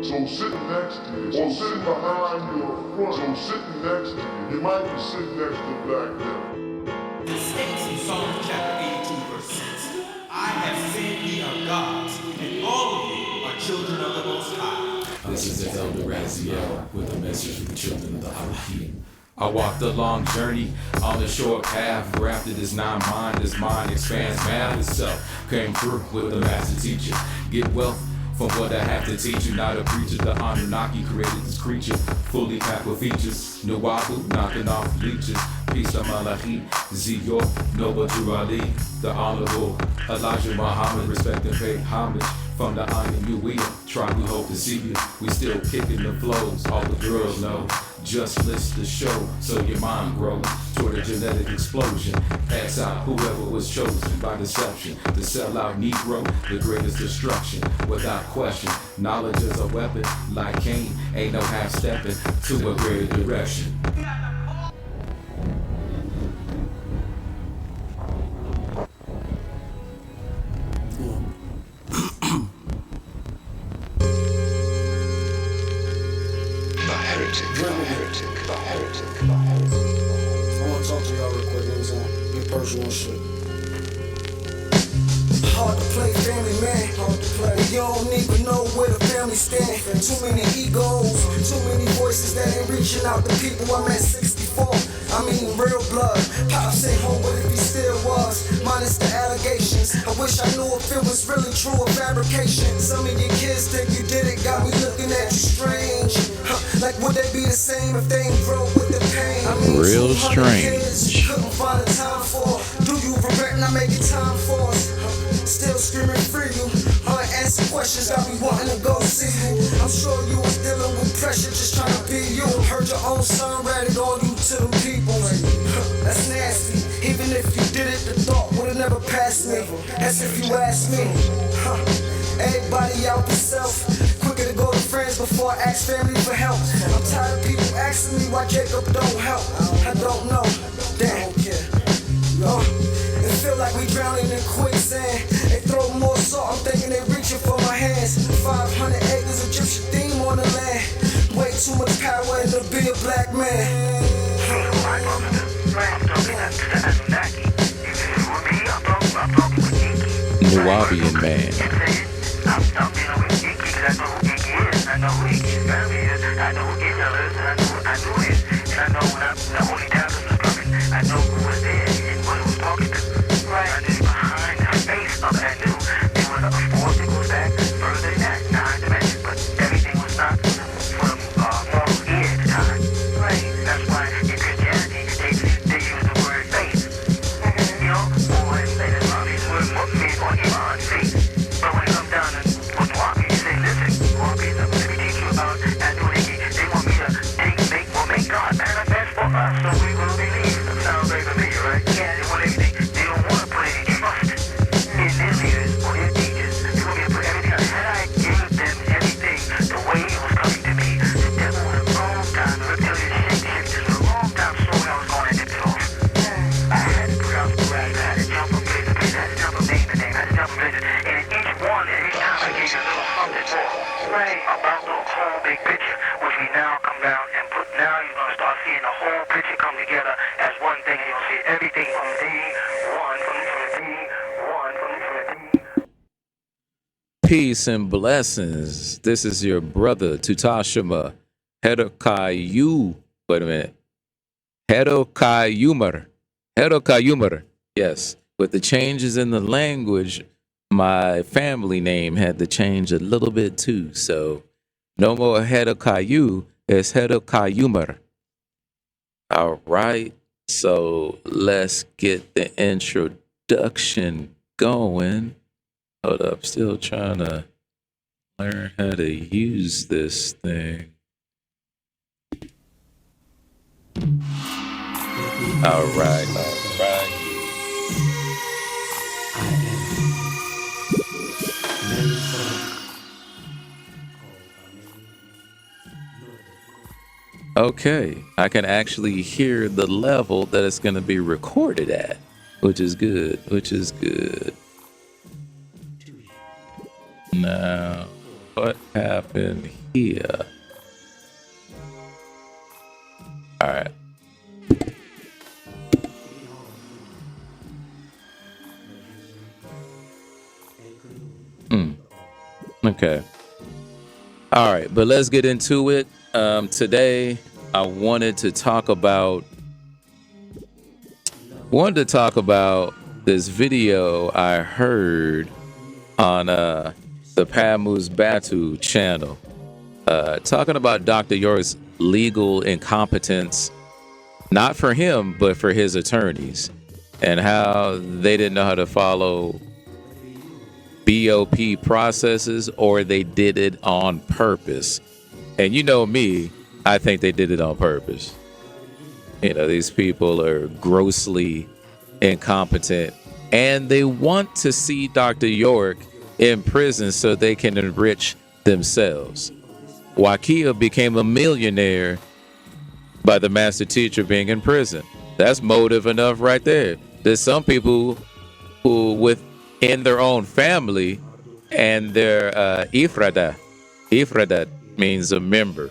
So sitting next to you, or sitting behind you or front, so sitting next to you, you might be sitting next to the black devil. It states in Psalms chapter 82, verse 6, I have sent ye of gods, and all of you are children of the Most High. This is the Elder Raziel with a message for the children of the Elohim. I walked a long journey on the short path, grafted his non-mind, his mind expands math itself. Came through with the master teacher. Get wealth from what I have to teach you, not a preacher. The Amunnubi created this creature, fully packed with features. Nuwabu, knocking off bleachers. Peace of Malachi, Ziyor, Noble Ali, the Honorable Elijah Muhammad, respect and pay homage. From the Amunnubi tribe, we hope to see you. We still kicking the flows, all the girls know. Just list the show, so your mind grows toward a genetic explosion. Pass out whoever was chosen by deception. The sell-out Negro, the greatest destruction. Without question, knowledge is a weapon. Like Cain, ain't no half-stepping to a greater direction. I wanna talk to y'all real quick, niggas, and be personal shit. Hard to play family, man. Hard to play. You don't even know where the family stand. Too many egos, too many voices that ain't reaching out to people. I'm at 64. I mean, real blood. Pop say home, but if he still was, minus the allegations. I wish I knew if it was really true or fabrication. Some of your kids think you did it, got me looking at you strange. Like would they be the same if they ain't grow with the pain? I mean, real strange. Kids, couldn't find the time for. Do you regret not making time for us? Still screaming free you. Unanswered questions got me wanting to go see you. I'm sure you was dealing with pressure, just trying to be you. Heard your own son ratted on you to them people. That's nasty. Even if you did it, the thought would've never passed me. That's if you asked me. Everybody out for self. Quicker to go to friends before I ask family for help. I'm tired of people asking me why Jacob don't help. I don't know. Damn. It feel like we drowning in quicksand. They throw more salt, I'm thinking they reaching for my hands. 500 acres of Egyptian theme on the land. Way too much power to be a black man. Nuwabian man. I know who Iggy's family is. I know who Iggy is. I knew it. And I know when the only time this was coming, I know who was there and what he was talking to. Right. I knew behind the face of it. I knew there was a force that goes back further than that, 9 dimensions. But everything was not from moral ear at the time. Right. That's why in Christianity they use the word faith. You know, or say that these words more faith or iman, faith. But when it comes down to what's walking, you say, listen, walking, let me teach you about Amunnubi. They want me to make God manifest for us, so we will believe. That sounds very familiar, right? Yeah. They want everything. They don't want to put any trust in their leaders or their teachers. They want me to put everything on. Had I gave them everything the way it was coming to me, the devil would have long time, the reptilian shapeshifters for a long time saw I was going to nip it off. I had to put out the grass, I had to jump from place to place, I had to jump from name to name, I had to jump from places, and each one, and each time I gave you a little something more. Right. About the whole big picture, which we now come down and put. Now you're going to start seeing the whole picture come together as one thing, and you'll see everything from D1, from D1, from D. Peace and blessings. This is your brother Tutashima Hedokayu. Wait a minute. Hedokayumer. Hedokayumer. Yes. With the changes in the language, my family name had to change a little bit too. So no more Hedokayu, it's Hedokayumer. All right. So let's get the introduction going. Hold up. Still trying to learn how to use this thing. All right. All right. Okay, I can actually hear the level that it's going to be recorded at, which is good, which is good. Now, what happened here? All right. Okay. All right, but let's get into it. Today, I wanted to talk about this video I heard on the Pamus Batu channel, talking about Dr. York's legal incompetence, not for him, but for his attorneys, and how they didn't know how to follow BOP processes, or they did it on purpose. And you know me, I think they did it on purpose. You know, these people are grossly incompetent, and they want to see Dr. York in prison so they can enrich themselves. Wakia became a millionaire by the master teacher being in prison. That's motive enough right there. There's some people who within their own family and their ifrada means a member.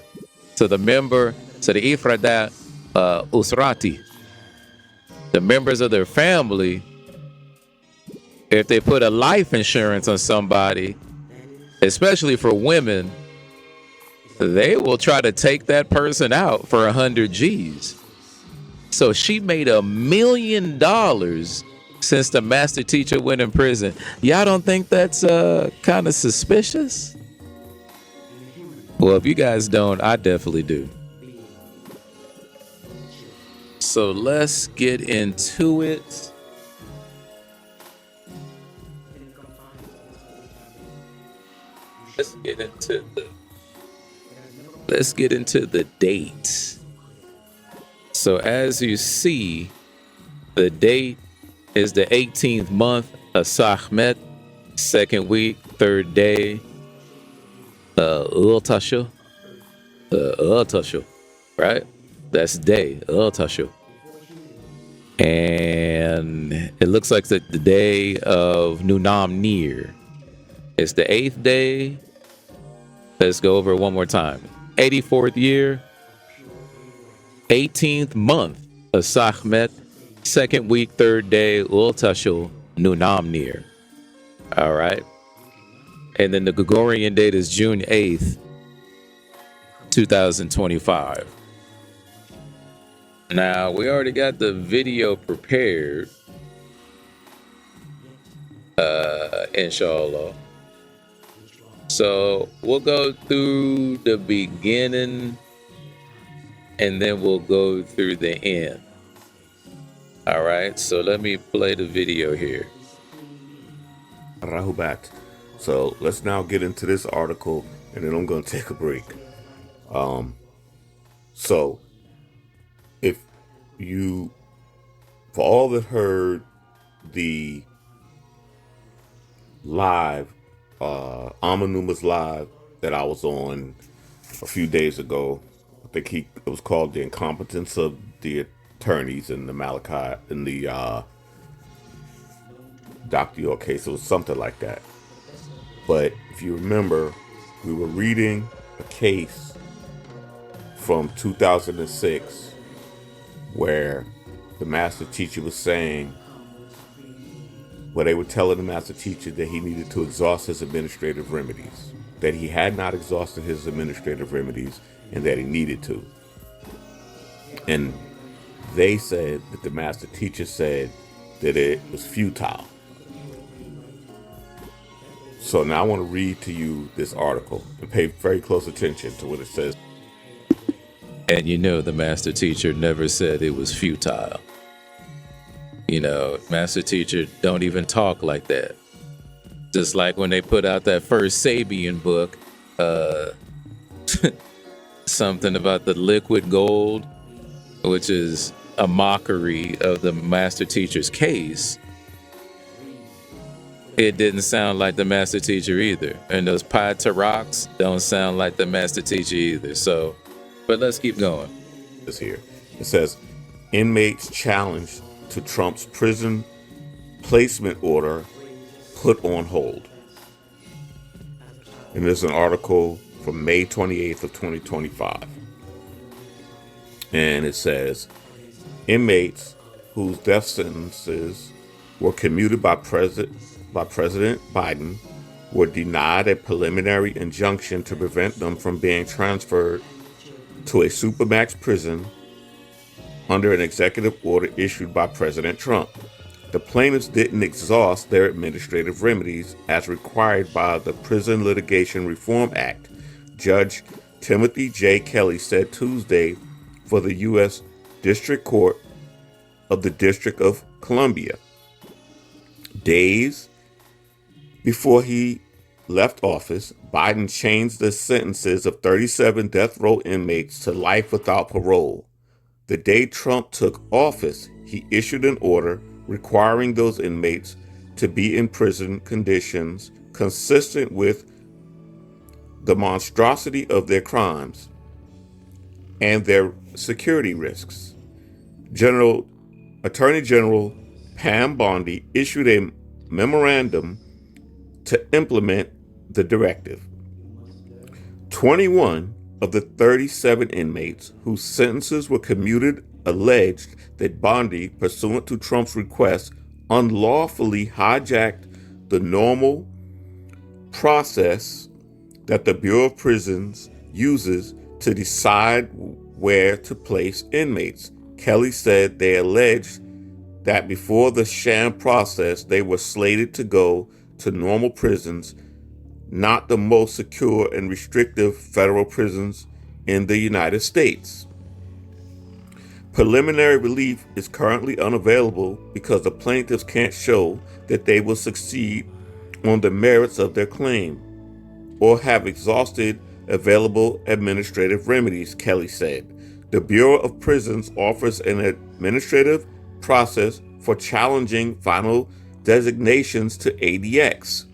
So the ifrada usrati, the members of their family, if they put a life insurance on somebody, especially for women, they will try to take that person out for 100 G's. So she made $1 million since the master teacher went in prison. Y'all don't think that's kind of suspicious? Well, if you guys don't, I definitely do. So let's get into it. Let's get into the date. So as you see, the date is the 18th month of Sahmet, second week, third day. Ultashu, right? That's day, Ultashu. And it looks like the day of Nunam. It's the 8th day. Let's go over it one more time. 84th year, 18th month of Sahmet, second week, third day, Ultashu, Nunam. All right. And then the Gregorian date is June 8th, 2025. Now, we already got the video prepared, inshallah. So we'll go through the beginning and then we'll go through the end. All right, so let me play the video here. Rahubat. So let's now get into this article, and then I'm going to take a break. So if you, for all that heard the live, Amunnubi's live that I was on a few days ago, I think it was called The Incompetence of the Attorneys in the Malachi, in the Dr. York case. It was something like that. But if you remember, we were reading a case from 2006 where the master teacher was saying, where they were telling the master teacher that he needed to exhaust his administrative remedies, that he had not exhausted his administrative remedies, and that he needed to. And they said that the master teacher said that it was futile. So now I want to read to you this article and pay very close attention to what it says. And you know, the master teacher never said it was futile. You know, master teacher don't even talk like that. Just like when they put out that first Sabian book, something about the liquid gold, which is a mockery of the master teacher's case. It didn't sound like the master teacher either. And those Pataroks don't sound like the master teacher either. So, but let's keep going. This here. It says, inmates challenge to Trump's prison placement order put on hold. And there's an article from May 28th of 2025. And it says, inmates whose death sentences were commuted by President Biden were denied a preliminary injunction to prevent them from being transferred to a supermax prison under an executive order issued by President Trump. The plaintiffs didn't exhaust their administrative remedies as required by the Prison Litigation Reform Act, Judge Timothy J. Kelly said Tuesday for the U.S. District Court of the District of Columbia. Days before he left office, Biden changed the sentences of 37 death row inmates to life without parole. The day Trump took office, he issued an order requiring those inmates to be in prison conditions consistent with the monstrosity of their crimes and their security risks. Attorney General Pam Bondi issued a memorandum to implement the directive. 21 of the 37 inmates whose sentences were commuted alleged that Bondi, pursuant to Trump's request, unlawfully hijacked the normal process that the Bureau of Prisons uses to decide where to place inmates. Kelly said they alleged that before the sham process, they were slated to go to normal prisons, not the most secure and restrictive federal prisons in the United States. Preliminary relief is currently unavailable because the plaintiffs can't show that they will succeed on the merits of their claim or have exhausted available administrative remedies, Kelly said. The Bureau of Prisons offers an administrative process for challenging final designations to ADX.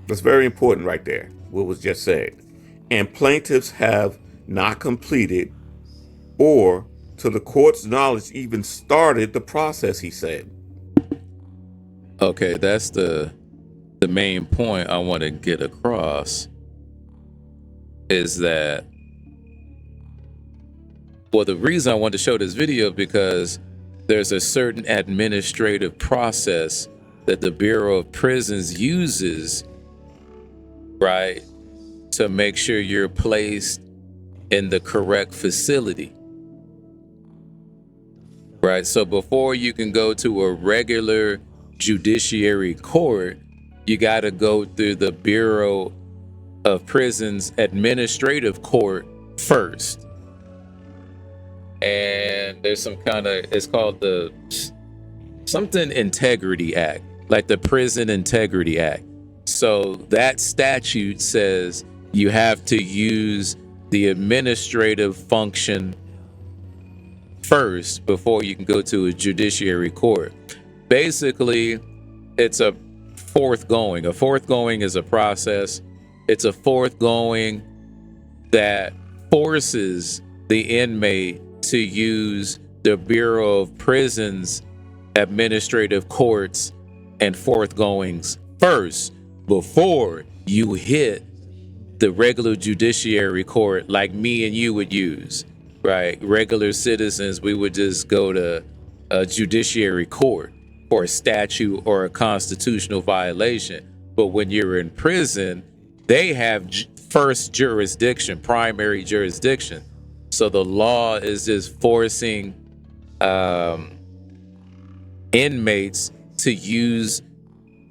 That's very important right there, what was just said. And plaintiffs have not completed or, to the court's knowledge, even started the process, he said. Okay, that's the main point I want to get across is that, well, the reason I wanted to show this video because there's a certain administrative process that the Bureau of Prisons uses, right, to make sure you're placed in the correct facility. Right, so before you can go to a regular judiciary court, you got to go through the Bureau of Prisons Administrative Court first. And there's some kind of, it's called the something Integrity Act, like the Prison Integrity Act. So that statute says you have to use the administrative function first before you can go to a judiciary court. Basically, it's a forthgoing. A forthgoing is a process. It's a forthgoing that forces the inmate to use the Bureau of Prisons administrative courts and forthgoings first before you hit the regular judiciary court like me and you would use. Right, regular citizens, we would just go to a judiciary court for a statute or a constitutional violation. But when you're in prison, they have first jurisdiction, primary jurisdiction. So the law is just forcing inmates to use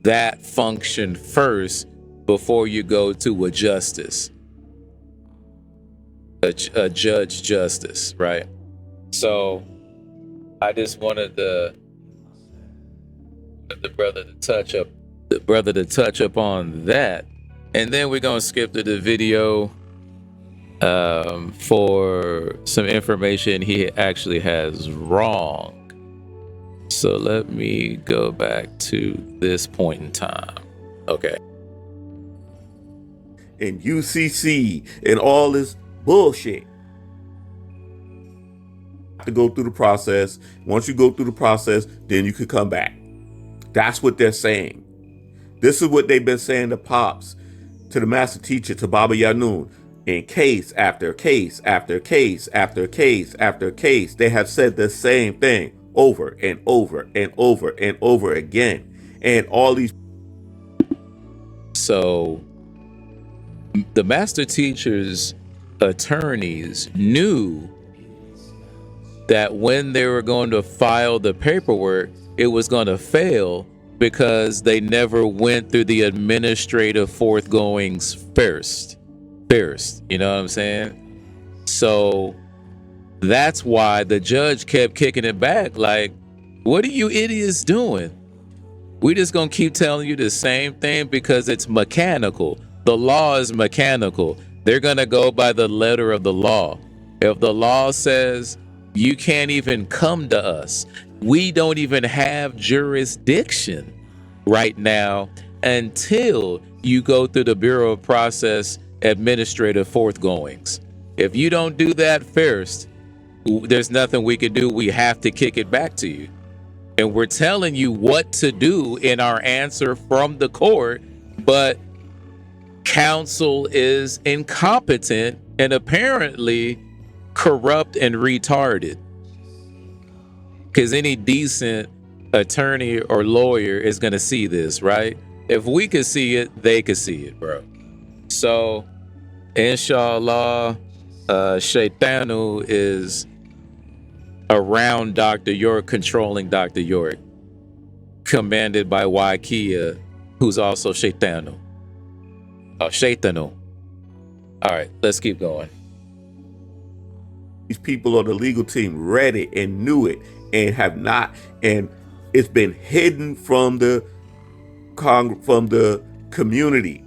that function first before you go to a justice. A judge justice, right? So I just wanted the brother to touch up on that, and then we're gonna skip to the video for some information he actually has wrong. So let me go back to this point in time. Okay. And UCC and all this bullshit. To go through the process. Once you go through the process, then you could come back. That's what they're saying. This is what they've been saying to Pops. to the master teacher, to Baba Yanun, in case after case after case after case after case, they have said the same thing over and over and over and over again. And all these. So the master teacher's attorneys knew that when they were going to file the paperwork, it was going to fail because they never went through the administrative forthgoings first. You know what I'm saying? So that's why the judge kept kicking it back. Like, what are you idiots doing? We just gonna keep telling you the same thing because it's mechanical. The law is mechanical. They're gonna go by the letter of the law. If the law says you can't even come to us, we don't even have jurisdiction right now until you go through the Bureau of Process administrative forthgoings. If you don't do that first, there's nothing we can do. We have to kick it back to you. And we're telling you what to do in our answer from the court, but counsel is incompetent and apparently corrupt and retarded. Because any decent attorney or lawyer is going to see this, right? If we could see it, they could see it, bro. So, inshallah, Shaitanu is around Dr. York, controlling Dr. York, commanded by Waikia, who's also Shaitanu. Shaitanu. All right, let's keep going. These people on the legal team read it and knew it and have not, and it's been hidden from the community.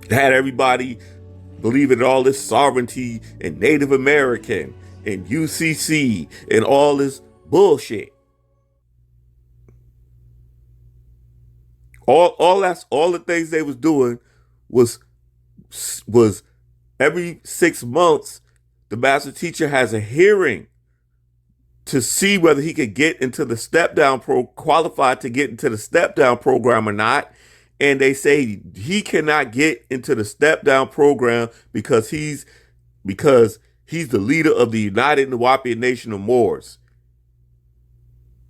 Had everybody believe in all this sovereignty and Native American and UCC and all this bullshit. All the things they was doing was every 6 months the master teacher has a hearing to see whether he could get into the qualified to get into the step down program or not. And they say he cannot get into the step down program because he's the leader of the United Nuwabian Nation of Moors.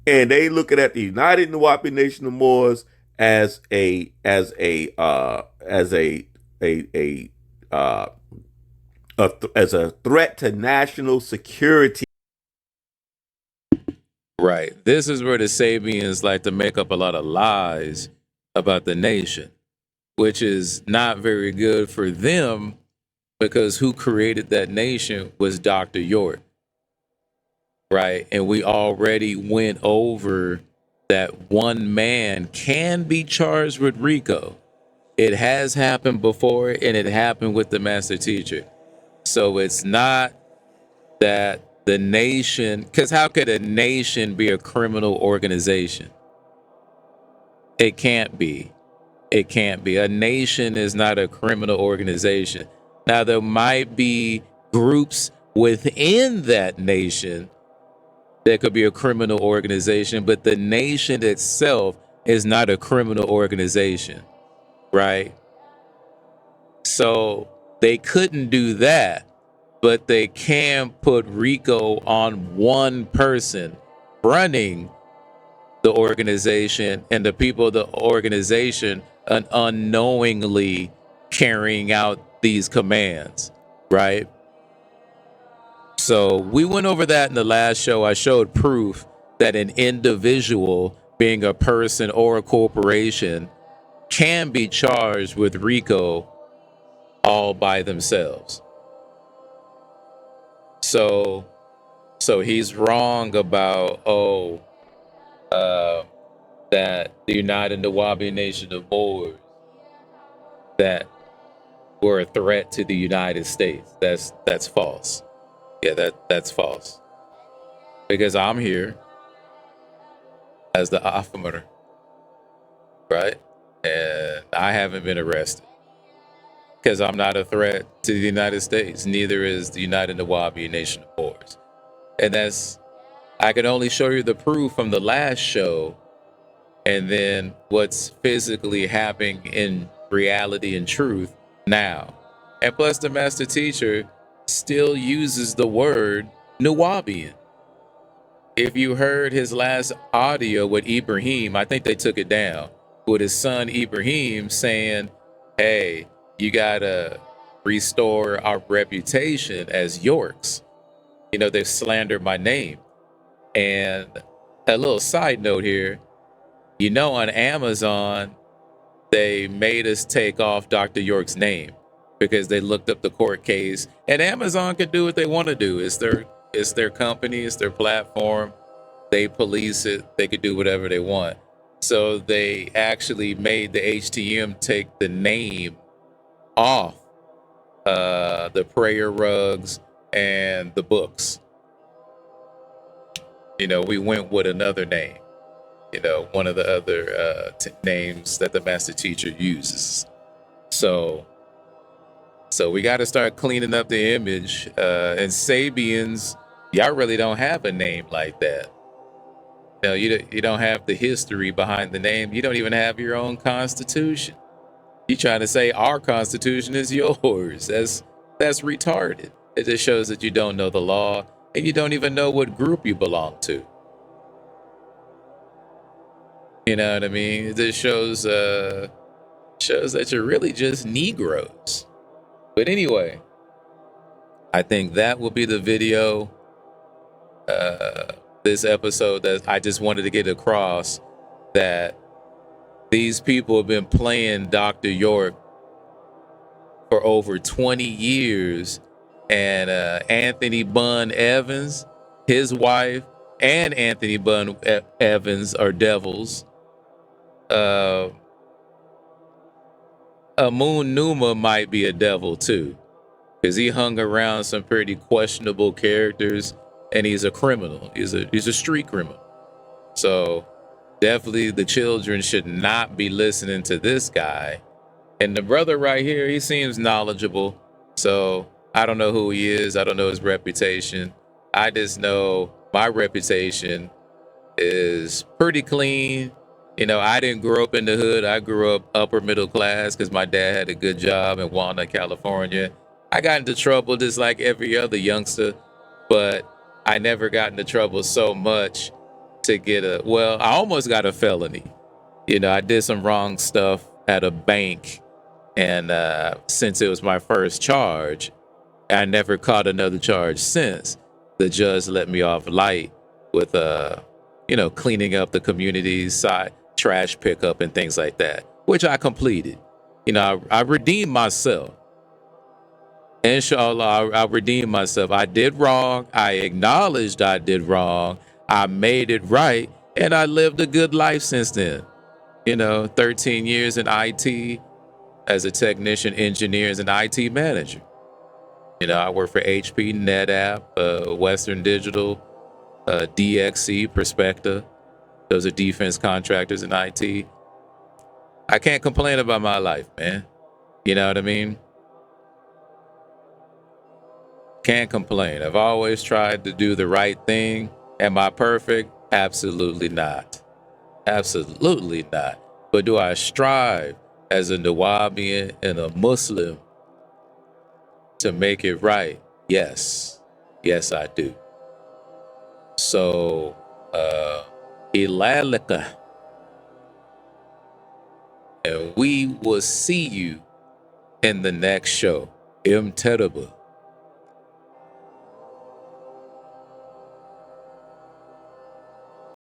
And they looking at the United Nuwabian Nation of Moors as a threat to national security. Right. This is where the Sabians like to make up a lot of lies about the nation, which is not very good for them because who created that nation was Dr. York. Right. And we already went over that one man can be charged with RICO. It has happened before, and it happened with the master teacher. So it's not that the nation, because how could a nation be a criminal organization? It can't be. It can't be. A nation is not a criminal organization. Now, there might be groups within that nation that could be a criminal organization, but the nation itself is not a criminal organization, right? So they couldn't do that, but they can put RICO on one person running the organization and the people of the organization unknowingly carrying out these commands, right? So we went over that in the last show. I showed proof that an individual, being a person or a corporation, can be charged with RICO all by themselves. So he's wrong about, that the United Nuwabian Nation of Moors that were a threat to the United States. That's false. Yeah, that's false. Because I'm here as the Amunnubi, right? And I haven't been arrested because I'm not a threat to the United States. Neither is the United Nuwabian Nation of Moors. And I can only show you the proof from the last show and then what's physically happening in reality and truth now. And plus, the master teacher still uses the word Nuwabian. If you heard his last audio with Ibrahim, I think they took it down, with his son Ibrahim saying, hey, you gotta restore our reputation as Yorks. You know, they've slandered my name. And a little side note here, you know, on Amazon, they made us take off Dr. York's name because they looked up the court case, and Amazon could do what they want to do. It's their company, it's their platform. They police it. They could do whatever they want. So they actually made the HTM take the name off the prayer rugs and the books. You know, we went with another name. You know, one of the other names that the master teacher uses. So we got to start cleaning up the image. And Sabians, y'all really don't have a name like that. You know, you don't have the history behind the name. You don't even have your own constitution. You trying to say our constitution is yours. That's retarded. It just shows that you don't know the law and you don't even know what group you belong to. You know what I mean? It just shows that you're really just Negroes. But anyway, I think that will be the video, this episode, that I just wanted to get across, that these people have been playing Dr. York for over 20 years. And Anthony Bunn Evans, his wife, and Anthony Bunn Evans are devils. Amunnubi might be a devil too, because he hung around some pretty questionable characters, and he's a criminal. He's a street criminal. So definitely the children should not be listening to this guy. And the brother right here, he seems knowledgeable. So I don't know who he is. I don't know his reputation. I just know my reputation is pretty clean. You know, I didn't grow up in the hood. I grew up upper middle class because my dad had a good job in Walnut, California. I got into trouble just like every other youngster, but I never got into trouble so much to get I almost got a felony. You know, I did some wrong stuff at a bank, and since it was my first charge, I never caught another charge since. The judge let me off light with, cleaning up the community's side, trash pickup and things like that, which I completed. You know, I redeemed myself. Inshallah, I redeemed myself. I did wrong. I acknowledged I did wrong. I made it right, and I lived a good life since then. You know, 13 years in IT as a technician, engineer, as an IT manager. You know, I work for HP, NetApp, Western Digital, DXC, Perspecta. Those are defense contractors in IT. I can't complain about my life, man. You know what I mean? Can't complain. I've always tried to do the right thing. Am I perfect? Absolutely not. Absolutely not. But do I strive as a Nuwabian and a Muslim to make it right? Yes. Yes, I do. So, Ilalika. And we will see you in the next show. Terrible.